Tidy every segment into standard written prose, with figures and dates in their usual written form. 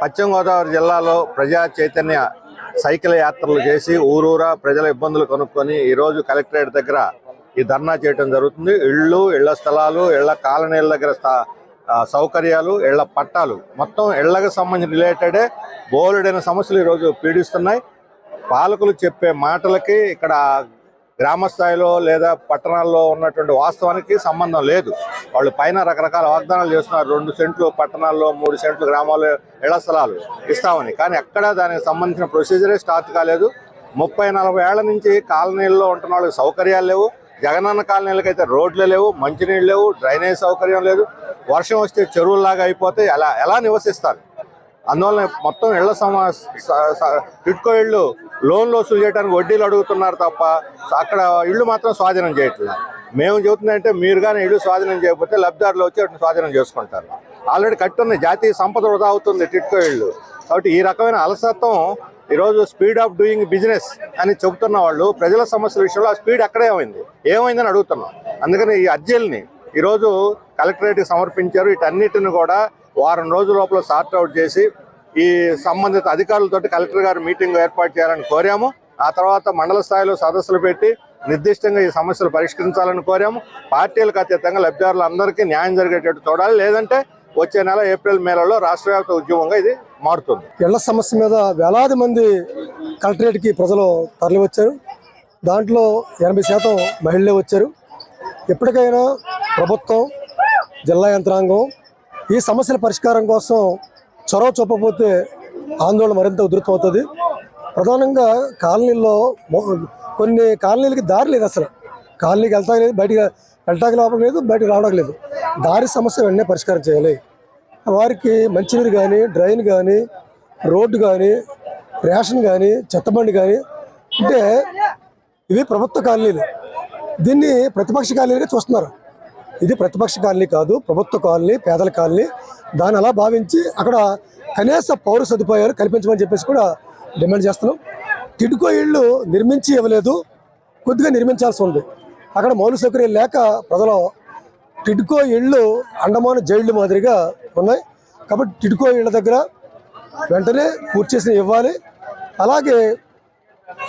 పశ్చిమ గోదావరి జిల్లాలో ప్రజా చైతన్య సైకిల్ యాత్రలు చేసి ఊరూరా ప్రజల ఇబ్బందులు కనుక్కొని ఈరోజు కలెక్టరేట్ దగ్గర ఈ ధర్నా చేయడం జరుగుతుంది. ఇళ్ల స్థలాలు, ఇళ్ల కాలనీల దగ్గర సౌకర్యాలు, ఇళ్ల పట్టాలు మొత్తం ఇళ్లకు సంబంధించి రిలేటెడే బోలెడైన సమస్యలు ఈరోజు పీడిస్తున్నాయి. పాలకులు చెప్పే మాటలకి ఇక్కడ గ్రామ స్థాయిలో లేదా పట్టణాల్లో ఉన్నటువంటి వాస్తవానికి సంబంధం లేదు. వాళ్ళు పైన రకరకాల వాగ్దానాలు చేస్తున్నారు. 2 సెంట్లు పట్టణాల్లో, 3 సెంట్లు గ్రామాల్లో ఇళ్ల స్థలాలు ఇస్తామని. కానీ ఎక్కడ దానికి సంబంధించిన ప్రొసీజరే స్టార్ట్ కాలేదు. 30-40 ఏళ్ల నుంచి కాలనీల్లో ఉంటున్న వాళ్ళకి సౌకర్యాలు లేవు. జగనన్న కాలనీలకైతే రోడ్లు లేవు, మంచినీళ్ళు లేవు, డ్రైనేజ్ సౌకర్యం లేదు. వర్షం వస్తే చెరువుల్లాగా అయిపోతే ఎలా నివసిస్తారు? అందువల్ల మొత్తం ఇళ్ల టిడ్కో ఇళ్ళు లోన్లు వసూలు చేయడానికి వడ్డీలు అడుగుతున్నారు తప్ప అక్కడ ఇళ్ళు మాత్రం స్వాధీనం చేయట్లేదు. మేము చెబుతుందంటే మీరు కానీ ఇళ్ళు స్వాధీనం చేయకపోతే లబ్ధిదారులు వచ్చి వాటిని స్వాధీనం చేసుకుంటారు. ఆల్రెడీ కట్టున్న జాతీయ సంపద వృధా అవుతుంది టిడ్కో ఇళ్ళు. కాబట్టి ఈ రకమైన అలసత్వం ఈరోజు స్పీడ్ ఆఫ్ డూయింగ్ బిజినెస్ అని చెబుతున్న వాళ్ళు ప్రజల సమస్యల విషయంలో ఆ స్పీడ్ అక్కడే ఏమైందని అడుగుతున్నాం. అందుకని ఈ అర్జీల్ని ఈరోజు కలెక్టరేట్కి సమర్పించారు. వీటన్నిటిని కూడా వారం రోజుల లోపల సార్ట్అవుట్ చేసి ఈ సంబంధిత అధికారులతోటి కలెక్టర్ గారు మీటింగ్ ఏర్పాటు చేయాలని కోరాము. ఆ తర్వాత మండల స్థాయిలో సదస్సులు పెట్టి నిర్దిష్టంగా ఈ సమస్యలు పరిష్కరించాలని కోరాము. పార్టీలకు అతీతంగా లబ్ధిదారులందరికీ న్యాయం జరిగేటట్టు చూడాలి. లేదంటే వచ్చే నెల ఏప్రిల్ మేలలో రాష్ట్ర వ్యాప్త ఉద్యమంగా ఇది మారుతుంది. ఇళ్ల సమస్య మీద వేలాది మంది కలెక్టరేట్కి ప్రజలు తరలి వచ్చారు. దాంట్లో 80% మహిళలే వచ్చారు. ఎప్పటికైనా ప్రభుత్వం, జిల్లా యంత్రాంగం ఈ సమస్యల పరిష్కారం కోసం చొరవ చూపకపోతే ఆందోళన మరింత ఉధృతమవుతుంది. ప్రధానంగా కాలనీల్లో కొన్ని కాలనీలకి దారి లేదు. అసలు కాలనీకి వెళ్తాక లేదు, బయటికి వెళ్ళటానికి లోపల లేదు, బయటకు రావడానికి లేదు. దారి సమస్య వెంటనే పరిష్కారం చేయాలి. వారికి మంచినీరు కానీ, డ్రైన్ కానీ, రోడ్డు కానీ, రేషన్ కానీ, చెత్తబండి కానీ, అంటే ఇవి ప్రభుత్వ కాలనీలు. దీన్ని ప్రతిపక్ష కాలనీలుగా చూస్తున్నారు. ఇది ప్రతిపక్ష కాలనీ కాదు, ప్రభుత్వ కాలనీ, పేదల కాలనీ. దాన్ని అలా భావించి అక్కడ కనీస పౌర సదుపాయాలు కల్పించమని చెప్పేసి కూడా డిమాండ్ చేస్తున్నాం. టిడ్కో ఇళ్ళు నిర్మించి ఇవ్వలేదు, కొద్దిగా నిర్మించాల్సి ఉంది. అక్కడ మౌలిక సౌకర్యాలు లేక ప్రజలు టిడ్కో ఇళ్ళు అండమాన జైళ్ళు మాదిరిగా ఉన్నాయి. కాబట్టి టిడ్కో ఇళ్ళ దగ్గర వెంటనే పూర్తి చేసి ఇవ్వాలి. అలాగే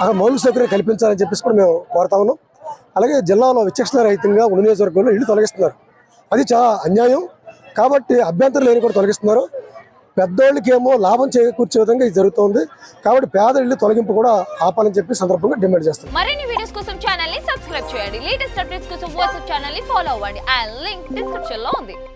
అక్కడ మౌలిక సౌకర్యం కల్పించాలని చెప్పేసి కూడా మేము కోరుతా ఉన్నాం. అలాగే జిల్లాలో విచక్షణ రహితంగా ఉన్న నియోజకవర్గంలో ఇళ్ళు తొలగిస్తున్నారు. అది చాలా అన్యాయం. కాబట్టి అభ్యంతరం లేని కూడా తొలగిస్తున్నారు. పెద్దోళ్ళకేమో లాభం చేకూర్చే విధంగా ఇది జరుగుతుంది. కాబట్టి పేద ఇళ్ళు తొలగింపు కూడా ఆపాలని చెప్పి సందర్భంగా డిమాండ్ చేస్తాం. మరిన్ని వీడియోస్ కోసం ఛానల్ ని సబ్స్క్రైబ్ చేయండి. లేటెస్ట్ అప్డేట్స్ కోసం వాట్సాప్ ఛానల్ ని ఫాలో అవ్వండి. ఆ లింక్ డిస్క్రిప్షన్ లో ఉంది.